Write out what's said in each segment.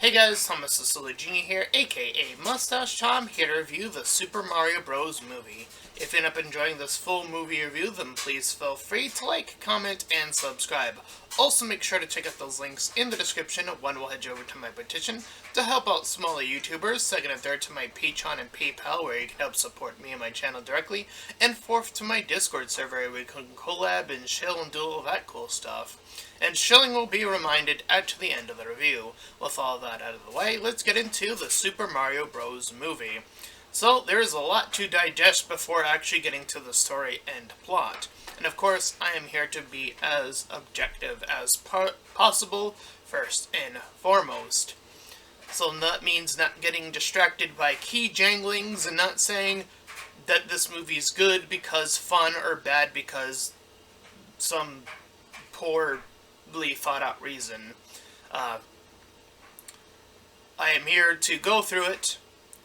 Hey guys, Thomas the Silly Genie here, aka Mustached. I'm here to review the Super Mario Bros. Movie. If you end up enjoying this full movie review, then please feel free to like, comment, and subscribe. Also make sure to check out those links in the description. One will head you over to my petition to help out smaller YouTubers, second and third to my Patreon and PayPal where you can help support me and my channel directly, and fourth to my Discord server where we can collab and chill and do all that cool stuff. And shilling will be reminded at the end of the review. With all that out of the way, let's get into the Super Mario Bros. Movie. So, there is a lot to digest before actually getting to the story and plot. And of course, I am here to be as objective as possible, first and foremost. So that means not getting distracted by key janglings and not saying that this movie's good because fun or bad because some poorly thought out reason. I am here to go through it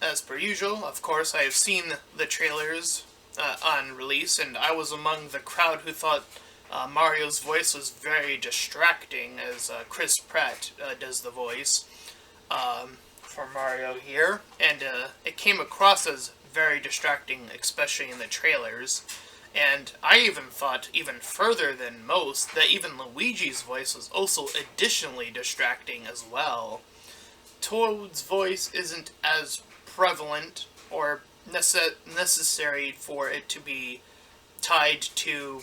as per usual. Of course, I have seen the trailers on release, and I was among the crowd who thought Mario's voice was very distracting, as Chris Pratt does the voice for Mario here, and it came across as very distracting, especially in the trailers. And I even thought, even further than most, that even Luigi's voice was also additionally distracting as well. Toad's voice isn't as prevalent or necessary for it to be tied to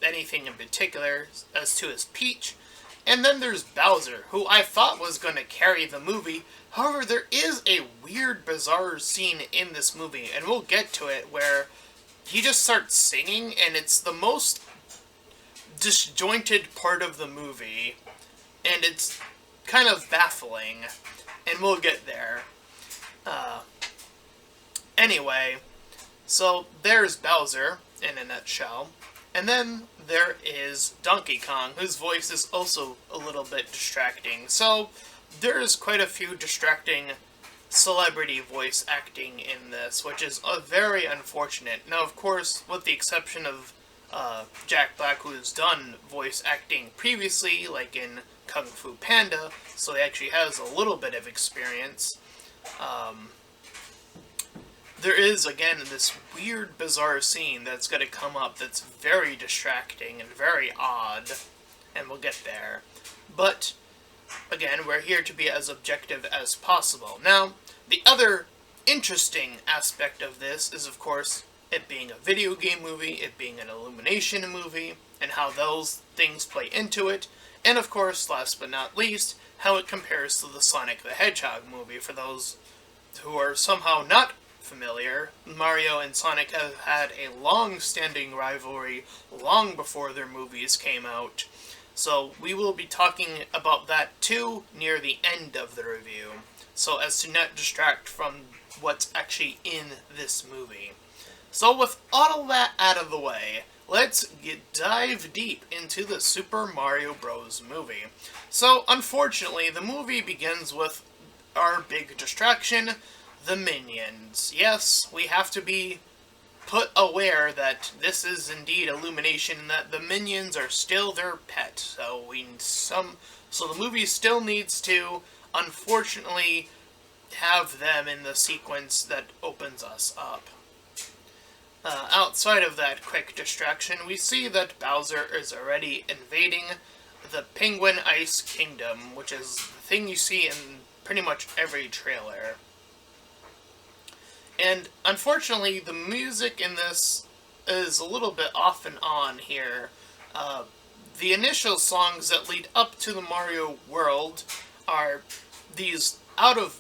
anything in particular as to his Peach. And then there's Bowser, who I thought was going to carry the movie. However, there is a weird, bizarre scene in this movie, and we'll get to it, where he just starts singing, and it's the most disjointed part of the movie, and it's kind of baffling, and we'll get there. Anyway, so there's Bowser, in a nutshell, and then there is Donkey Kong, whose voice is also a little bit distracting. So there's quite a few distracting celebrity voice acting in this, which is very unfortunate. Now, of course, with the exception of Jack Black, who's done voice acting previously, like in Kung Fu Panda, so he actually has a little bit of experience. There is, again, this weird, bizarre scene that's going to come up that's very distracting and very odd, and we'll get there. But again, we're here to be as objective as possible. Now, the other interesting aspect of this is, of course, it being a video game movie, it being an Illumination movie, and how those things play into it. And, of course, last but not least, how it compares to the Sonic the Hedgehog movie. For those who are somehow not familiar, Mario and Sonic have had a long-standing rivalry long before their movies came out. So we will be talking about that too near the end of the review, so as to not distract from what's actually in this movie. So with all of that out of the way, let's dive deep into the Super Mario Bros. Movie. So unfortunately, the movie begins with our big distraction, the minions. Yes, we have to be put aware that this is indeed Illumination and that the minions are still their pet. So the movie still needs to, unfortunately, have them in the sequence that opens us up. Outside of that quick distraction, we see that Bowser is already invading the Penguin Ice Kingdom, which is the thing you see in pretty much every trailer. And unfortunately, the music in this is a little bit off and on here. The initial songs that lead up to the Mario world are these out of,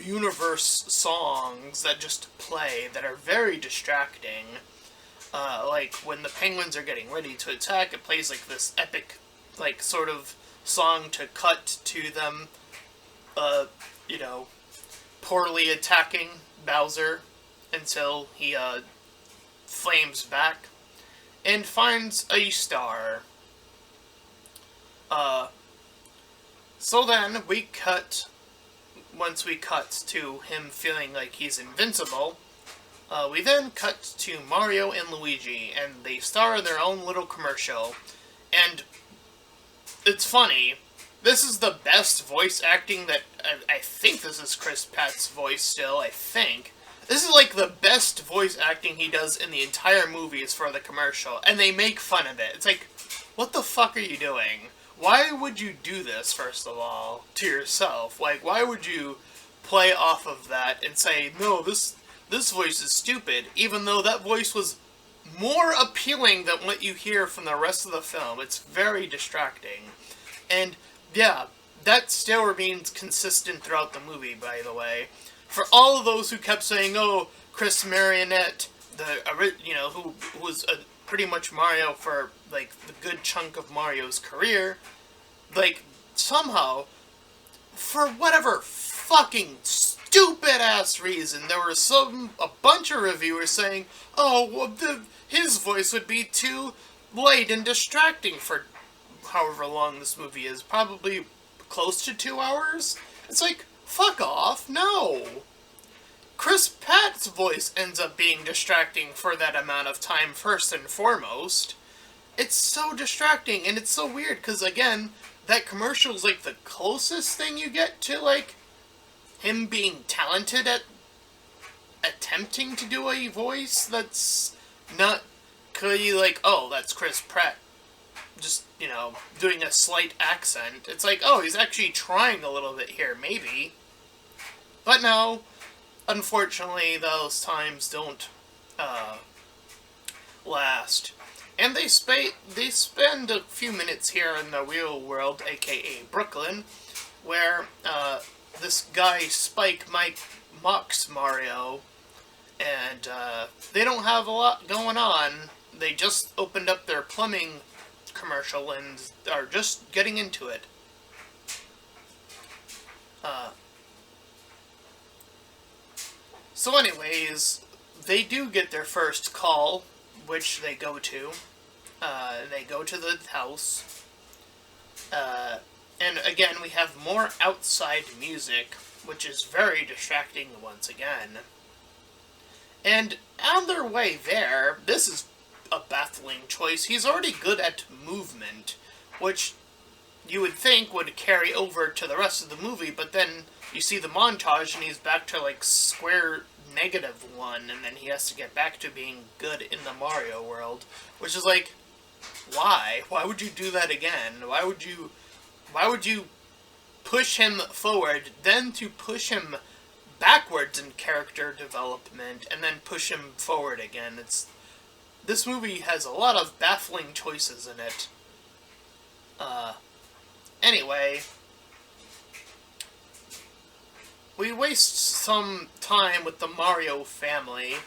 universe songs that just play that are very distracting. Like, when the penguins are getting ready to attack, it plays, like, this epic, sort of song to cut to them, poorly attacking Bowser until he flames back and finds a star. So then once we cut to him feeling like he's invincible, we then cut to Mario and Luigi, and they star in their own little commercial. And it's funny, This is the best voice acting that... I think this is Chris Pratt's voice still, I think. This is like the best voice acting he does in the entire movie is for the commercial, and they make fun of it. It's like, what the fuck are you doing? Why would you do this, first of all, to yourself? Like, why would you play off of that and say, no, this voice is stupid, even though that voice was more appealing than what you hear from the rest of the film. It's very distracting. And, yeah, that still remains consistent throughout the movie, by the way. For all of those who kept saying, oh, Chris Marionette, who was pretty much Mario for, like, the good chunk of Mario's career, like, somehow, for whatever fucking stupid-ass reason, there were a bunch of reviewers saying, oh, well, his voice would be too light and distracting for however long this movie is, probably close to 2 hours? It's like, fuck off, no! Chris Pratt's voice ends up being distracting for that amount of time, first and foremost. It's so distracting, and it's so weird, because, again, that commercial is, like, the closest thing you get to, like, him being talented at attempting to do a voice that's not clearly like, oh, that's Chris Pratt just, doing a slight accent. It's like, oh, he's actually trying a little bit here, maybe. But no, unfortunately, those times don't last. And they spend a few minutes here in the real world, aka Brooklyn, where this guy, Spike, mocks Mario, and they don't have a lot going on. They just opened up their plumbing commercial and are just getting into it. So anyways, they do get their first call, which they go to. They go to the house. And again, we have more outside music, which is very distracting once again. And on their way there, this is a baffling choice. He's already good at movement, which you would think would carry over to the rest of the movie, but then you see the montage and he's back to, like, square -1, and then he has to get back to being good in the Mario world, which is like, why? Why would you do that again? Why would you push him forward, then to push him backwards in character development, and then push him forward again? This movie has a lot of baffling choices in it. Anyway, we waste some time with the Mario family,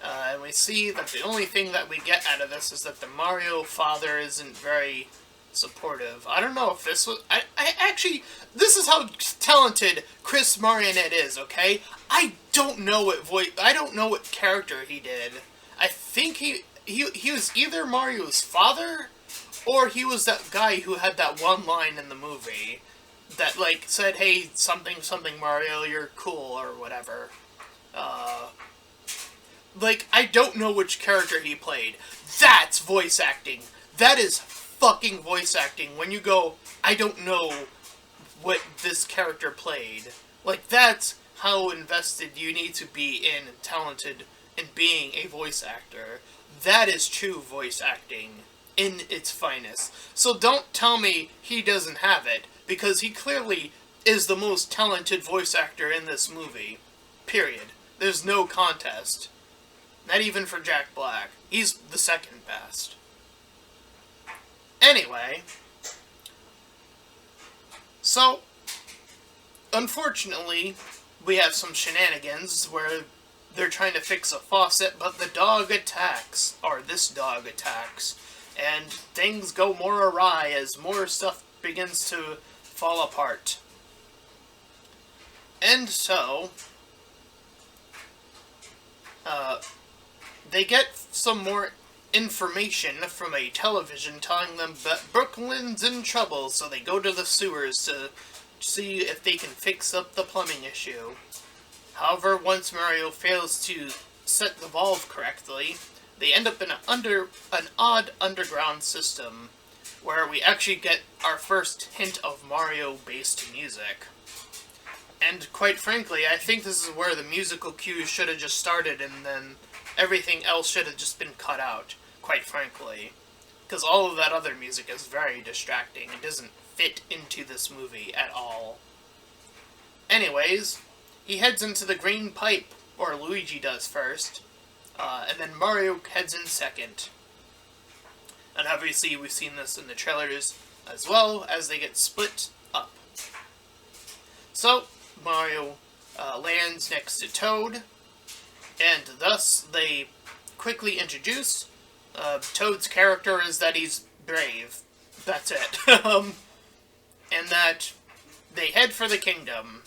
and we see that the only thing that we get out of this is that the Mario father isn't very supportive. I don't know if this was... I actually... This is how talented Chris Marionette is, okay? I don't know what character he did. I think he was either Mario's father, or he was that guy who had that one line in the movie that, like, said, hey, something, Mario, you're cool, or whatever. Like, I don't know which character he played. That's voice acting. That is fucking voice acting. When you go, I don't know what this character played. Like, that's how invested you need to be in and talented in being a voice actor. That is true voice acting in its finest. So don't tell me he doesn't have it, because he clearly is the most talented voice actor in this movie. Period. There's no contest. Not even for Jack Black. He's the second best. Anyway, so, unfortunately, we have some shenanigans where they're trying to fix a faucet, but the dog attacks, or this dog attacks, and things go more awry as more stuff begins to fall apart. And so, they get some more information from a television telling them that Brooklyn's in trouble, so they go to the sewers to see if they can fix up the plumbing issue. However, once Mario fails to set the valve correctly, they end up in an odd underground system, where we actually get our first hint of Mario-based music. And quite frankly, I think this is where the musical cues should have just started and then everything else should have just been cut out, quite frankly. Because all of that other music is very distracting. It doesn't fit into this movie at all. Anyways, he heads into the green pipe, or Luigi does first, and then Mario heads in second. And obviously we've seen this in the trailers as well, as they get split up. So, Mario lands next to Toad, and thus they quickly introduce Toad's character is that he's brave. That's it. And that they head for the kingdom.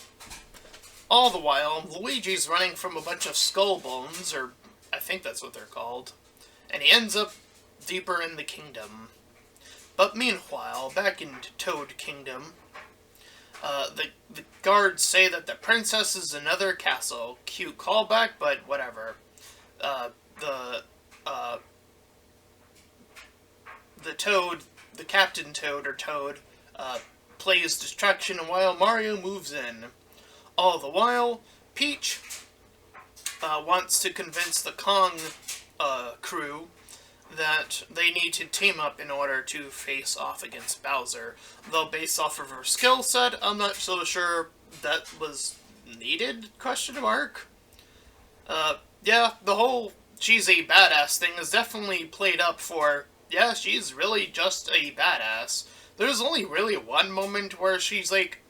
All the while, Luigi's running from a bunch of skull bones, or I think that's what they're called, and he ends up deeper in the kingdom. But meanwhile, back in Toad Kingdom, the guards say that the princess is in another castle. Cute callback, but whatever. The Toad, the Captain Toad, or Toad, plays distraction while Mario moves in. All the while, Peach wants to convince the Kong crew that they need to team up in order to face off against Bowser. Though based off of her skill set, I'm not so sure that was needed, question mark. Yeah, the whole she's a badass thing is definitely played up for, yeah, she's really just a badass. There's only really one moment where she's like,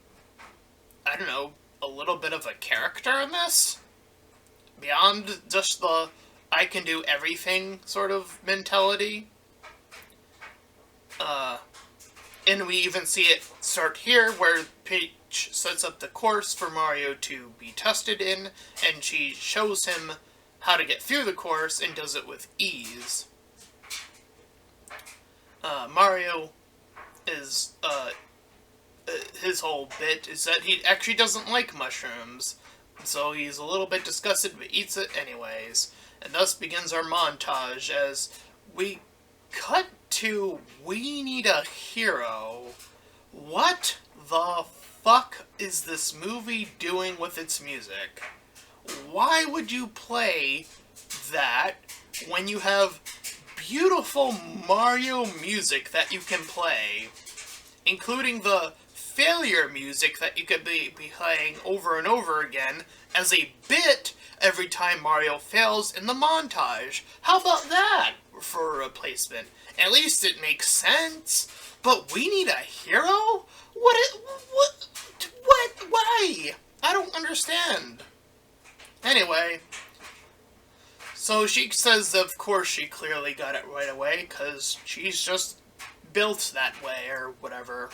I don't know, a little bit of a character in this? Beyond just the I can do everything sort of mentality. And we even see it start here, where Peach sets up the course for Mario to be tested in, and she shows him how to get through the course, and does it with ease. Mario is, his whole bit is that he actually doesn't like mushrooms, so he's a little bit disgusted, but eats it anyways. And thus begins our montage as we cut to We Need a Hero. What the fuck is this movie doing with its music? Why would you play that when you have beautiful Mario music that you can play, including the failure music that you could be playing over and over again as a bit every time Mario fails in the montage? How about that for a replacement? At least it makes sense. But We Need a Hero? What, why? I don't understand. Anyway, so she says of course she clearly got it right away, because she's just built that way, or whatever.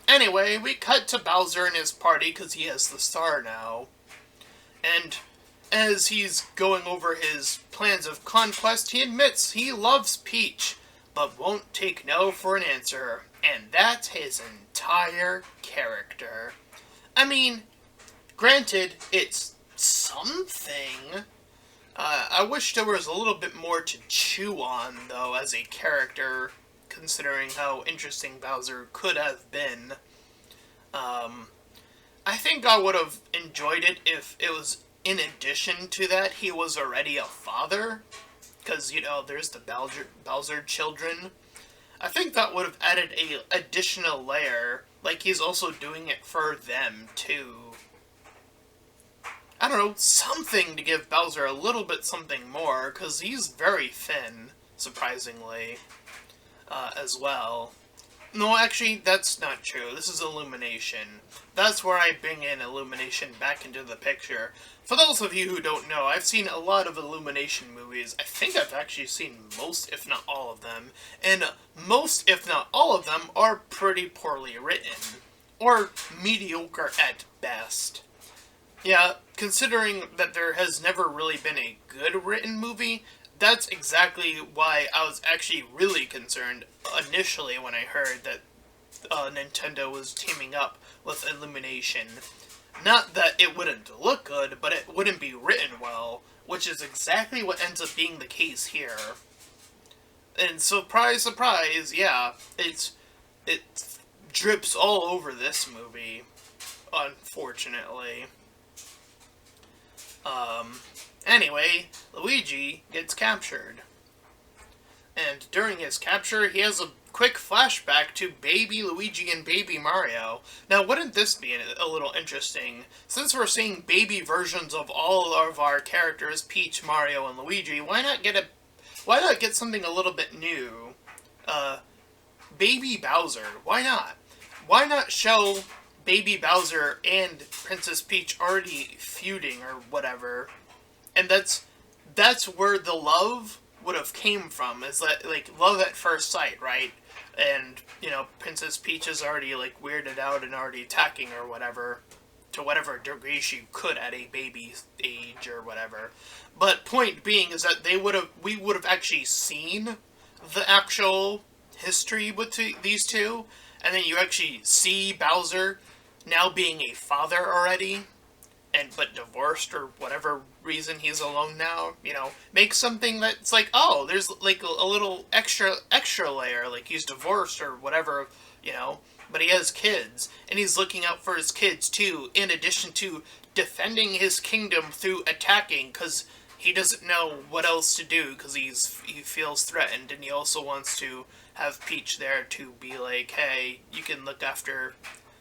Anyway, we cut to Bowser and his party, because he has the star now. And as he's going over his plans of conquest, he admits he loves Peach, but won't take no for an answer. And that's his entire character. I mean, granted, it's something. I wish there was a little bit more to chew on, though, as a character, considering how interesting Bowser could have been. I think I would have enjoyed it if it was, in addition to that, he was already a father. Because, you know, there's the Bowser children. I think that would have added a additional layer. Like, he's also doing it for them, too. I don't know, something to give Bowser a little bit something more, because he's very thin, surprisingly, as well. No, actually, that's not true. This is Illumination. That's where I bring in Illumination back into the picture. For those of you who don't know, I've seen a lot of Illumination movies. I think I've actually seen most, if not all of them. And most, if not all of them, are pretty poorly written. Or mediocre at best. Yeah, considering that there has never really been a good written movie, that's exactly why I was actually really concerned initially when I heard that Nintendo was teaming up with Illumination. Not that it wouldn't look good, but it wouldn't be written well, which is exactly what ends up being the case here. And surprise, surprise, yeah, it's it drips all over this movie, unfortunately. Anyway, Luigi gets captured. And during his capture, he has a quick flashback to baby Luigi and baby Mario. Now, wouldn't this be a little interesting? Since we're seeing baby versions of all of our characters, Peach, Mario, and Luigi, why not get something a little bit new? Baby Bowser. Why not? Why not show baby Bowser and Princess Peach already feuding or whatever? And that's where the love would have came from, is that, like, love at first sight, right? And, you know, Princess Peach is already, like, weirded out and already attacking or whatever, to whatever degree she could at a baby age or whatever. But point being is that we would have actually seen the actual history with these two, and then you actually see Bowser now being a father already, but divorced or whatever reason he's alone now, you know, make something that's like, oh, there's like a little extra layer, like he's divorced or whatever, you know, but he has kids, and he's looking out for his kids too, in addition to defending his kingdom through attacking, because he doesn't know what else to do, because he feels threatened, and he also wants to have Peach there to be like, hey, you can look after,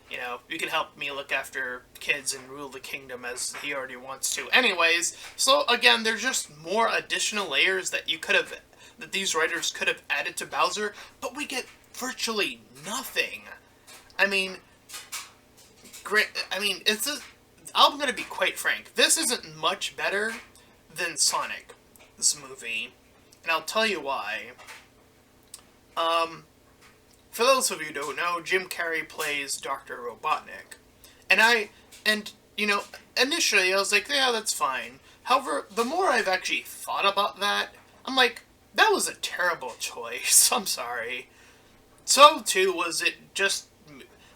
you know, you can help me look after kids and rule the kingdom as he already wants to. Anyways, so again, there's just more additional layers that that these writers could have added to Bowser, but we get virtually nothing. I mean, I'm gonna be quite frank, this isn't much better than Sonic, this movie, and I'll tell you why. For those of you who don't know, Jim Carrey plays Dr. Robotnik. And you know, initially I was like, yeah, that's fine. However, the more I've actually thought about that, I'm like, that was a terrible choice. I'm sorry. So, too, was it just,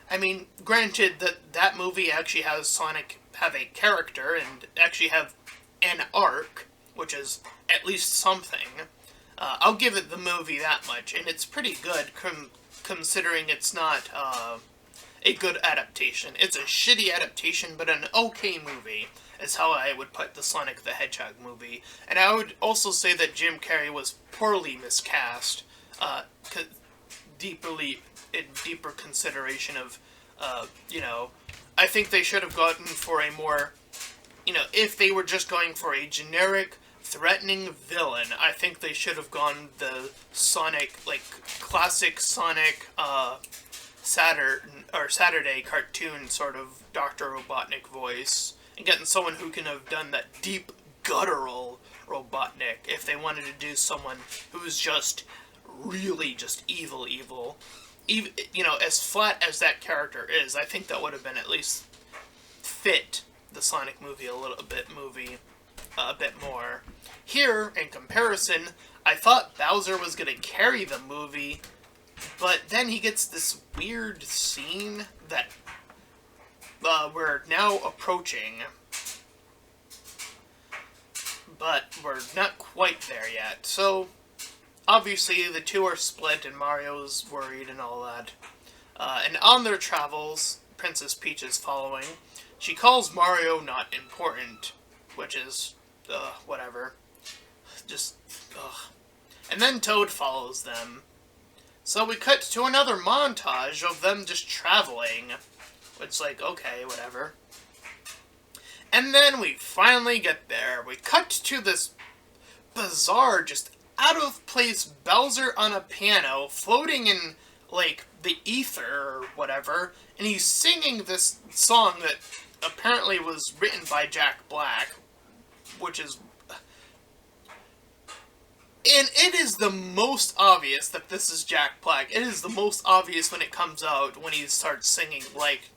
I mean, granted that movie actually has Sonic have a character and actually have an arc, which is at least something. I'll give it the movie that much, and it's pretty good, considering it's not a good adaptation. It's a shitty adaptation, but an okay movie, is how I would put the Sonic the Hedgehog movie. And I would also say that Jim Carrey was poorly miscast, in deeper consideration of, you know, I think they should have gotten for a more, you know, if they were just going for a generic threatening villain, I think they should have gone the Sonic, like, classic Sonic, Saturday cartoon sort of Dr. Robotnik voice, and getting someone who can have done that deep, guttural Robotnik, if they wanted to do someone who's just really just evil. Even, you know, as flat as that character is, I think that would have been at least fit the Sonic movie a bit more. Here, in comparison, I thought Bowser was going to carry the movie, but then he gets this weird scene that we're now approaching, but we're not quite there yet. So, obviously, the two are split, and Mario's worried and all that. And on their travels, Princess Peach is following. She calls Mario not important, which is, whatever. Just, ugh. And then Toad follows them. So we cut to another montage of them just traveling. It's like, okay, whatever. And then we finally get there. We cut to this bizarre, just out-of-place Bowser on a piano, floating in, like, the ether or whatever, and he's singing this song that apparently was written by Jack Black, which is... And it is the most obvious that this is Jack Black. It is the most obvious when it comes out, when he starts singing, like,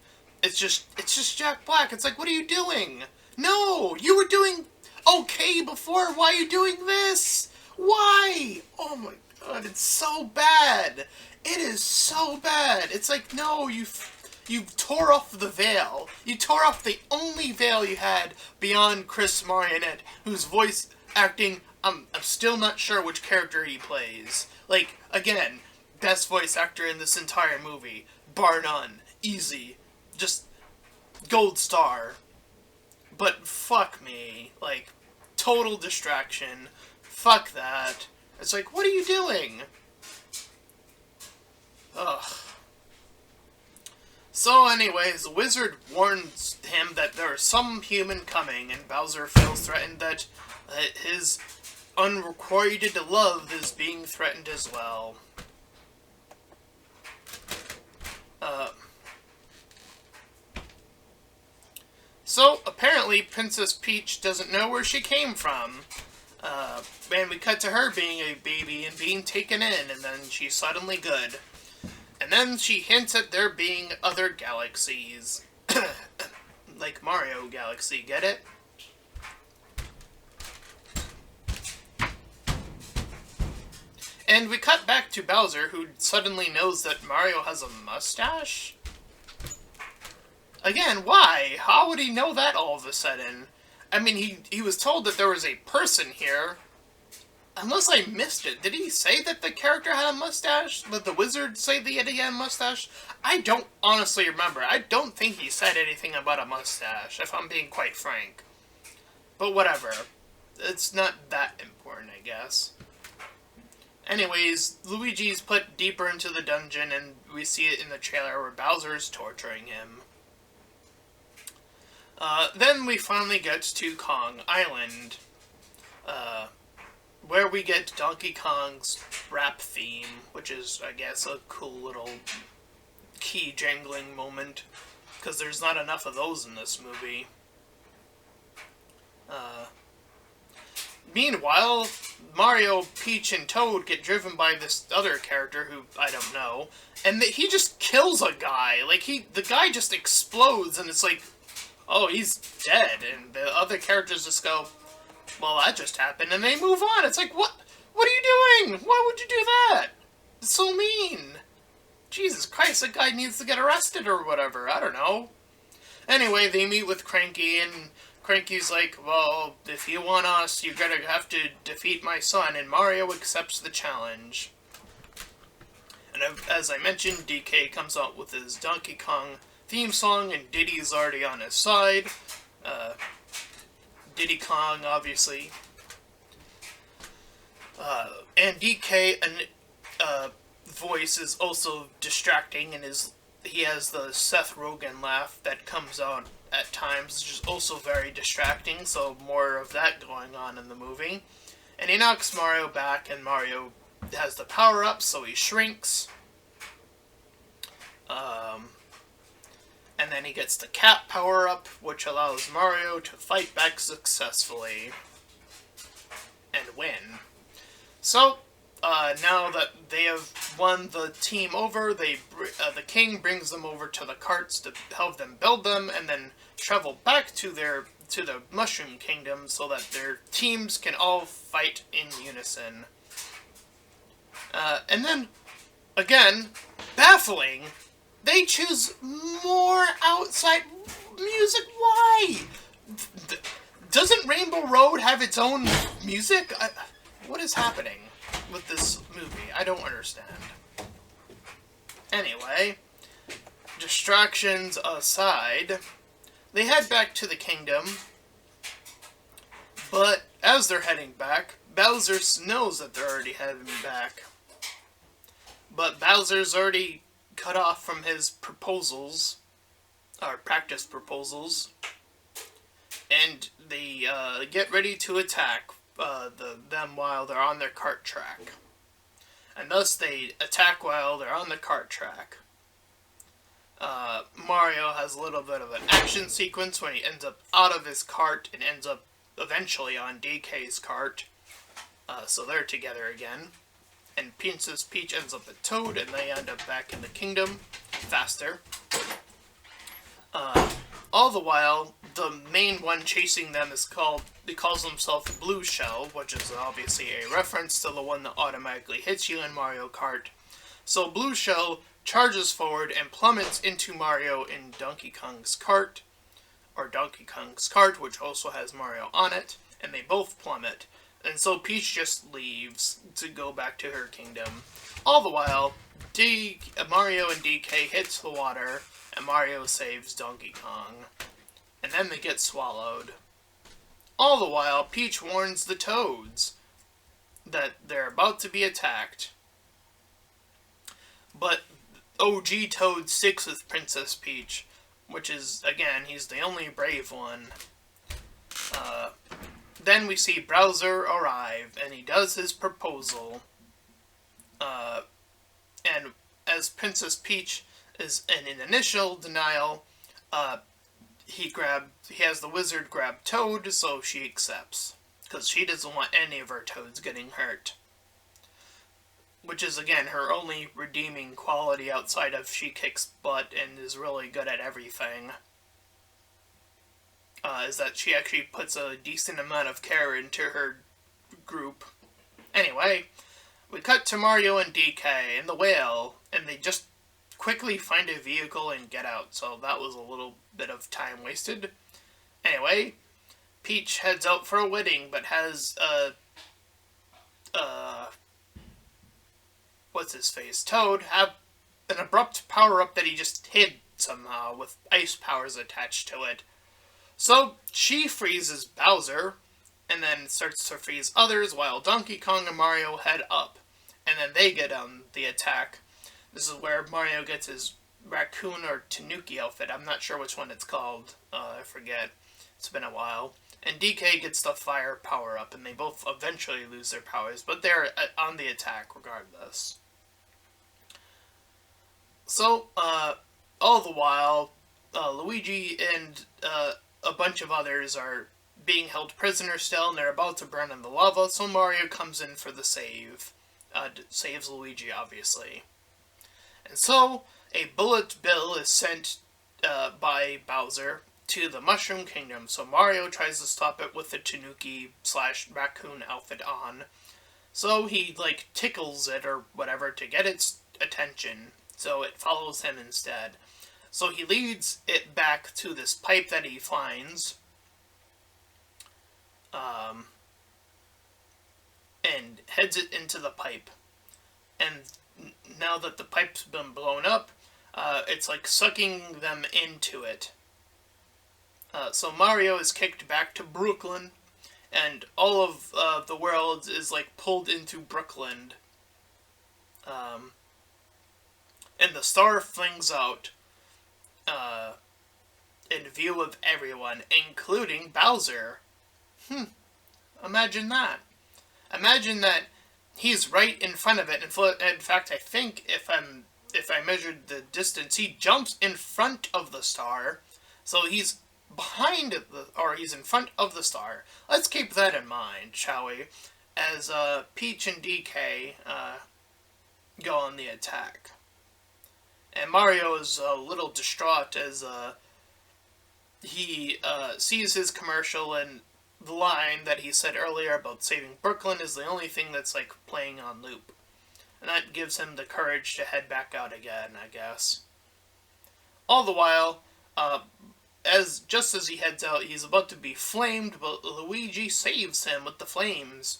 it's just Jack Black. It's like, what are you doing? No, you were doing okay before. Why are you doing this? Why? Oh my god, it's so bad. It is so bad. It's like, no, you tore off the veil. You tore off the only veil you had beyond Chris Marionette, whose voice acting, I'm still not sure which character he plays. Like, again, Best voice actor in this entire movie. Bar none. Easy. Just gold star. But fuck me. Like, total distraction. Fuck that. It's like, what are you doing? Ugh. So anyways, the wizard warns him that there is some human coming, and Bowser feels threatened that his unrequited love is being threatened as well. So, apparently, Princess Peach doesn't know where she came from. And we cut to her being a baby and being taken in, and then she's suddenly good. And then she hints at there being other galaxies. Like Mario Galaxy, get it? And we cut back to Bowser, who suddenly knows that Mario has a mustache? Again, why? How would he know that all of a sudden? I mean, he was told that there was a person here. Unless I missed it. Did he say that the character had a mustache? Did the wizard say that he had a mustache? I don't honestly remember. I don't think he said anything about a mustache, if I'm being quite frank. But whatever. It's not that important, I guess. Anyways, Luigi's put deeper into the dungeon, and we see it in the trailer where Bowser's torturing him. Then we finally get to Kong Island, where we get Donkey Kong's rap theme, which is, I guess, a cool little key jangling moment, because there's not enough of those in this movie. Meanwhile, Mario, Peach, and Toad get driven by this other character who I don't know, and he just kills a guy. Like, the guy just explodes, and it's like, oh, he's dead, and the other characters just go, well, that just happened, and they move on. It's like, what are you doing? Why would you do that? It's so mean. Jesus Christ, that guy needs to get arrested or whatever. I don't know. Anyway, they meet with Cranky, and Cranky's like, well, if you want us, you're gonna have to defeat my son, and Mario accepts the challenge. And as I mentioned, DK comes out with his Donkey Kong theme song, and Diddy's already on his side. Diddy Kong, obviously. And DK, voice is also distracting, and he has the Seth Rogen laugh that comes out at times, which is also very distracting, so more of that going on in the movie. And he knocks Mario back, and Mario has the power-up, so he shrinks. And then he gets the cat power-up, which allows Mario to fight back successfully and win. So, now that they have won the team over, the king brings them over to the carts to help them build them, and then travel back to the Mushroom Kingdom so that their teams can all fight in unison. And then, again, baffling, they choose more outside music. Why? Doesn't Rainbow Road have its own music? What is happening with this movie? I don't understand. Anyway, distractions aside, they head back to the kingdom, but as they're heading back, Bowser knows that they're already heading back. But Bowser's already cut off from his proposals, or practice proposals, and they get ready to attack them while they're on their cart track. And thus they attack while they're on the cart track. Mario has a little bit of an action sequence when he ends up out of his cart and ends up eventually on DK's cart. So they're together again. And Princess Peach ends up with Toad, and they end up back in the kingdom faster. All the while, the main one chasing them he calls himself Blue Shell, which is obviously a reference to the one that automatically hits you in Mario Kart. So Blue Shell charges forward and plummets into Mario in Donkey Kong's cart, which also has Mario on it, and they both plummet. And so Peach just leaves to go back to her kingdom. All the while, Mario and DK hits the water, and Mario saves Donkey Kong. And then they get swallowed. All the while, Peach warns the Toads that they're about to be attacked. But OG Toad sticks with Princess Peach, which is, again, he's the only brave one. Then we see Bowser arrive, and he does his proposal. And as Princess Peach is in initial denial, he has the wizard grab Toad, so she accepts. Because she doesn't want any of her Toads getting hurt. Which is, again, her only redeeming quality outside of she kicks butt and is really good at everything. Is that she actually puts a decent amount of care into her group. Anyway, we cut to Mario and DK and the whale, and they just quickly find a vehicle and get out, so that was a little bit of time wasted. Anyway, Peach heads out for a wedding, but has, what's-his-face, Toad, have an abrupt power-up that he just hid somehow, with ice powers attached to it. So, she freezes Bowser, and then starts to freeze others, while Donkey Kong and Mario head up. And then they get on the attack. This is where Mario gets his raccoon or tanuki outfit. I'm not sure which one it's called. I forget. It's been a while. And DK gets the fire power-up, and they both eventually lose their powers, but they're on the attack regardless. So, all the while, Luigi and a bunch of others are being held prisoner still, and they're about to burn in the lava, so Mario comes in for the save. Saves Luigi, obviously. And so, a bullet bill is sent by Bowser to the Mushroom Kingdom, so Mario tries to stop it with the Tanuki/raccoon outfit on. So he, tickles it or whatever to get its attention, so it follows him instead. So he leads it back to this pipe that he finds, and heads it into the pipe. And now that the pipe's been blown up, it's sucking them into it. So Mario is kicked back to Brooklyn, and all of the world is pulled into Brooklyn. And the star flings out in view of everyone, including Bowser. Imagine that. Imagine that he's right in front of it. In fact, I think if I measured the distance, he jumps in front of the star. So he's he's in front of the star. Let's keep that in mind, shall we? As Peach and DK go on the attack. And Mario is a little distraught as he sees his commercial, and the line that he said earlier about saving Brooklyn is the only thing that's playing on loop. And that gives him the courage to head back out again, I guess. All the while, just as he heads out, he's about to be flamed, but Luigi saves him with the flames.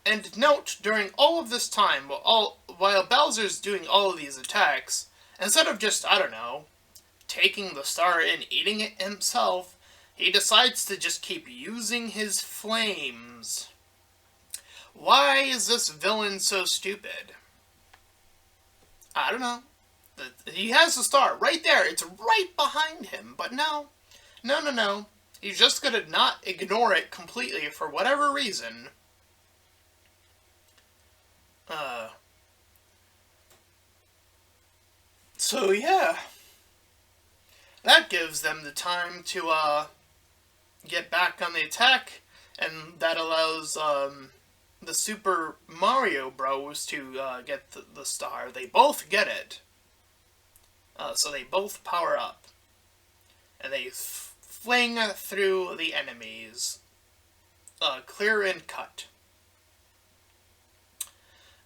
And note, during all of this time, while Bowser's doing all of these attacks, instead of just, taking the star and eating it himself, he decides to just keep using his flames. Why is this villain so stupid? I don't know. He has the star right there. It's right behind him. But no. He's just gonna not ignore it completely for whatever reason. So yeah. That gives them the time to get back on the attack, and that allows the Super Mario Bros. To get the star. They both get it. So they both power up. And they fling through the enemies. Clear and cut.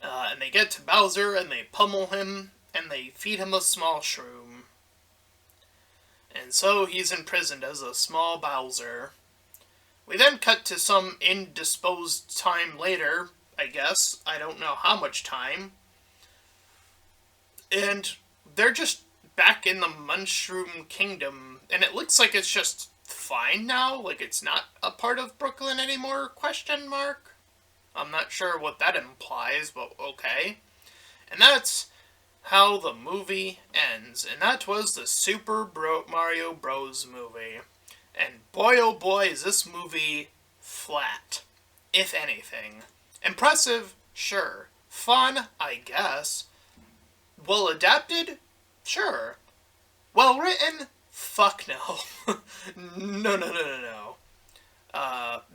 And they get to Bowser, and they pummel him, and they feed him a small shroom. And so he's imprisoned as a small Bowser. We then cut to some indisposed time later, I guess. I don't know how much time. And they're just back in the Mushroom Kingdom, and it looks like it's just fine now, like it's not a part of Brooklyn anymore, question mark? I'm not sure what that implies, but okay. And that's how the movie ends, and that was the Mario Bros. Movie. And boy oh boy is this movie flat, if anything. Impressive, sure. Fun, I guess. Well adapted? Sure. Well written? Fuck no. No.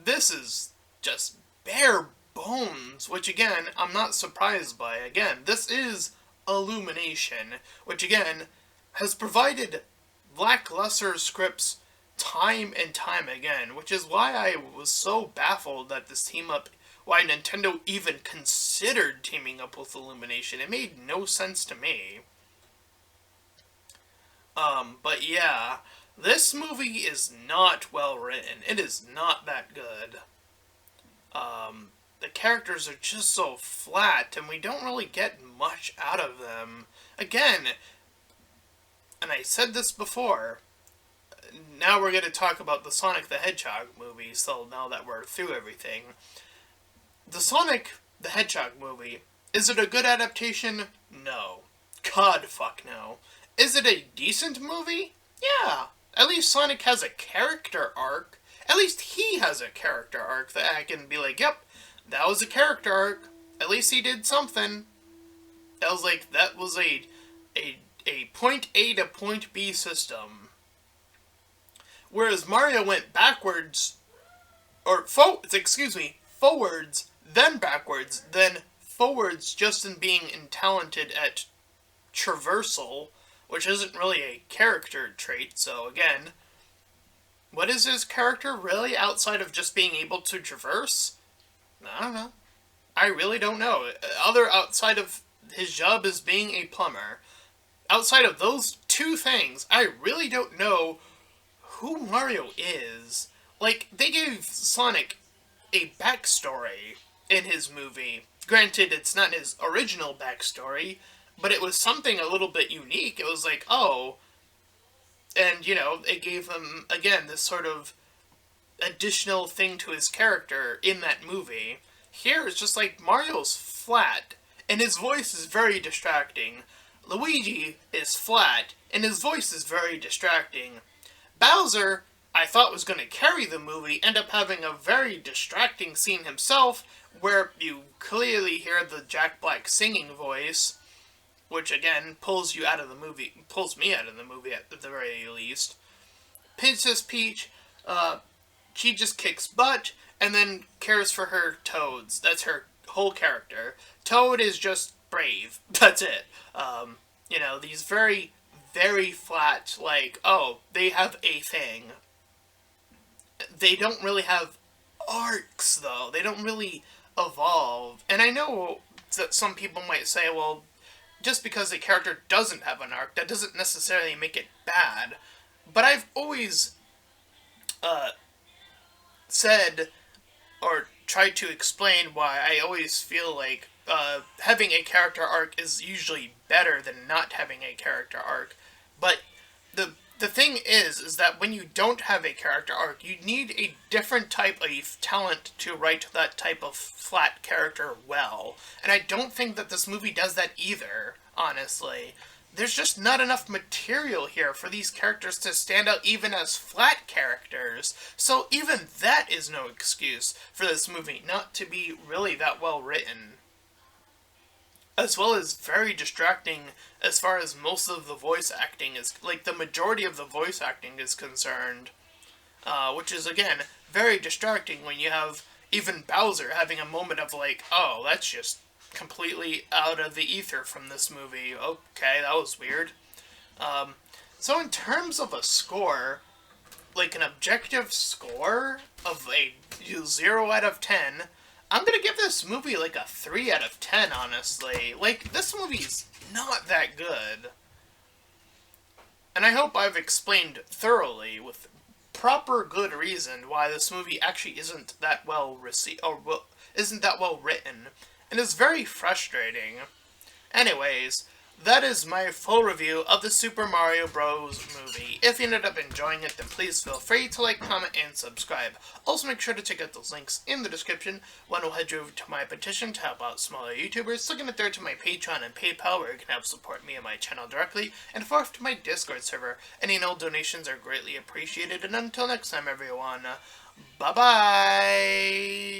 This is just bare bones, which again, I'm not surprised by. Again, this is Illumination, which again, has provided lackluster scripts time and time again, which is why I was so baffled that this team up, why Nintendo even considered teaming up with Illumination. It made no sense to me. But yeah, this movie is not well written. It is not that good. The characters are just so flat, and we don't really get much out of them. Again, and I said this before, now we're going to talk about the Sonic the Hedgehog movie, so now that we're through everything. The Sonic the Hedgehog movie, is it a good adaptation? No. God fuck no. Is it a decent movie? Yeah. At least Sonic has a character arc. At least he has a character arc that I can be like, yep, that was a character arc. At least he did something. That was a point A to point B system. Whereas Mario went backwards, or forwards, then backwards, then forwards just in being talented at traversal, which isn't really a character trait, so again, what is his character really outside of just being able to traverse? I don't know. I really don't know. Outside of his job as being a plumber, outside of those two things, I really don't know who Mario is. Like, they gave Sonic a backstory in his movie. Granted, it's not his original backstory, but it was something a little bit unique. It was like, oh, and, you know, it gave him, again, this sort of additional thing to his character in that movie. Here, it's just like, Mario's flat, and his voice is very distracting. Luigi is flat, and his voice is very distracting. Bowser, I thought was going to carry the movie, end up having a very distracting scene himself, where you clearly hear the Jack Black singing voice, which again pulls me out of the movie at the very least. Princess Peach, she just kicks butt and then cares for her toads. That's her whole character. Toad is just brave. That's it. You know, these very, very flat, like, oh, they have a thing. They don't really have arcs, though. They don't really evolve. And I know that some people might say, well, just because a character doesn't have an arc, that doesn't necessarily make it bad. But I've always said, or tried to explain why I always feel like having a character arc is usually better than not having a character arc. But the thing is that when you don't have a character arc, you need a different type of talent to write that type of flat character well. And I don't think that this movie does that either, honestly. There's just not enough material here for these characters to stand out even as flat characters. So even that is no excuse for this movie not to be really that well written. As well as very distracting as far as most of the voice acting is, like the majority of the voice acting is concerned. Which is, again, very distracting when you have even Bowser having a moment of like, oh, that's just completely out of the ether from this movie. Okay, that was weird. So in terms of a score, like an objective score of a 0 out of 10, I'm gonna give this movie like a 3 out of 10, honestly. Like, this movie's not that good. And I hope I've explained thoroughly with proper good reason why this movie actually isn't that well received, or isn't that well written, and is very frustrating. Anyways, that is my full review of the Super Mario Bros. Movie. If you ended up enjoying it, then please feel free to like, comment, and subscribe. Also, make sure to check out those links in the description. One will head you over to my petition to help out smaller YouTubers. Second and third to my Patreon and PayPal, where you can help support me and my channel directly. And fourth to my Discord server. Any and all donations are greatly appreciated. And until next time, everyone, bye-bye!